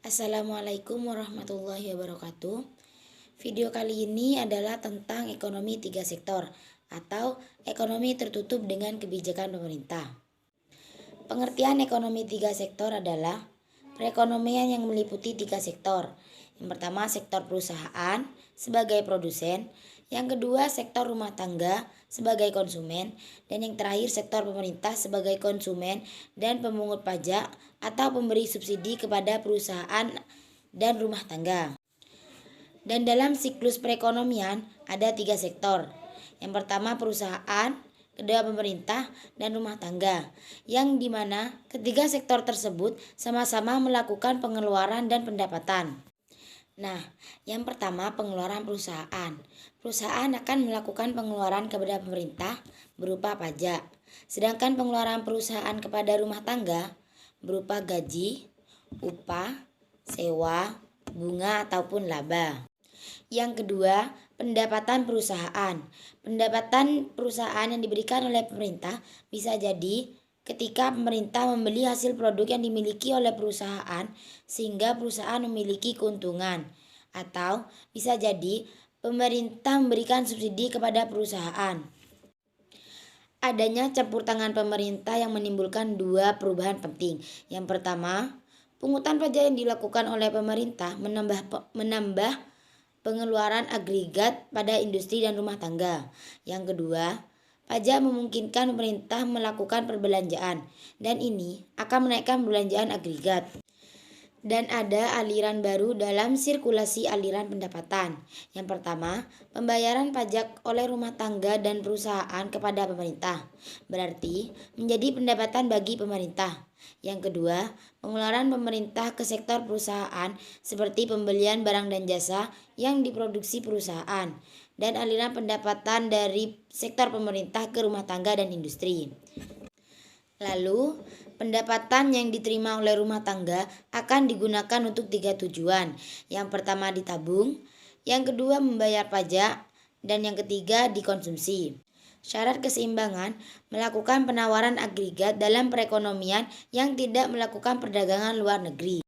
Assalamualaikum warahmatullahi wabarakatuh. Video kali ini adalah tentang ekonomi tiga sektor atau ekonomi tertutup dengan kebijakan pemerintah. Pengertian ekonomi tiga sektor adalah perekonomian yang meliputi tiga sektor. Yang pertama, sektor perusahaan sebagai produsen, yang kedua sektor rumah tangga sebagai konsumen, dan yang terakhir sektor pemerintah sebagai konsumen dan pemungut pajak atau pemberi subsidi kepada perusahaan dan rumah tangga. Dan dalam siklus perekonomian ada tiga sektor. Yang pertama perusahaan, kedua pemerintah, dan rumah tangga, yang dimana ketiga sektor tersebut sama-sama melakukan pengeluaran dan pendapatan. Nah, yang pertama pengeluaran perusahaan. Perusahaan akan melakukan pengeluaran kepada pemerintah berupa pajak. Sedangkan pengeluaran perusahaan kepada rumah tangga berupa gaji, upah, sewa, bunga ataupun laba. Yang kedua, pendapatan perusahaan. Pendapatan perusahaan yang diberikan oleh pemerintah bisa jadi ketika pemerintah membeli hasil produk yang dimiliki oleh perusahaan sehingga perusahaan memiliki keuntungan, atau bisa jadi pemerintah memberikan subsidi kepada perusahaan. Adanya campur tangan pemerintah yang menimbulkan dua perubahan penting. Yang pertama, pungutan pajak yang dilakukan oleh pemerintah menambah pengeluaran agregat pada industri dan rumah tangga. Yang kedua, pajak memungkinkan pemerintah melakukan perbelanjaan, dan ini akan menaikkan perbelanjaan agregat. Dan ada aliran baru dalam sirkulasi aliran pendapatan. Yang pertama, pembayaran pajak oleh rumah tangga dan perusahaan kepada pemerintah, berarti menjadi pendapatan bagi pemerintah. Yang kedua, pengeluaran pemerintah ke sektor perusahaan seperti pembelian barang dan jasa yang diproduksi perusahaan, dan aliran pendapatan dari sektor pemerintah ke rumah tangga dan industri. Lalu, pendapatan yang diterima oleh rumah tangga akan digunakan untuk tiga tujuan. Yang pertama ditabung, yang kedua membayar pajak, dan yang ketiga dikonsumsi. Syarat keseimbangan melakukan penawaran agregat dalam perekonomian yang tidak melakukan perdagangan luar negeri.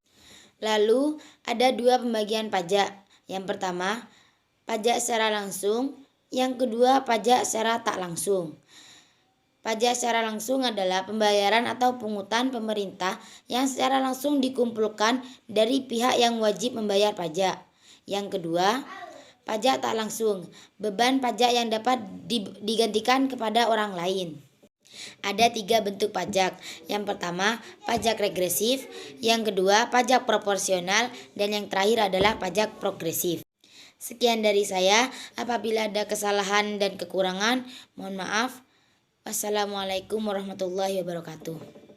Lalu, ada dua pembagian pajak. Yang pertama, pajak secara langsung, yang kedua pajak secara tak langsung. Pajak secara langsung adalah pembayaran atau pungutan pemerintah yang secara langsung dikumpulkan dari pihak yang wajib membayar pajak. Yang kedua, pajak tak langsung, beban pajak yang dapat digantikan kepada orang lain. Ada tiga bentuk pajak. Yang pertama, pajak regresif, yang kedua, pajak proporsional, dan yang terakhir adalah pajak progresif. Sekian dari saya. Apabila ada kesalahan dan kekurangan, mohon maaf. Wassalamualaikum warahmatullahi wabarakatuh.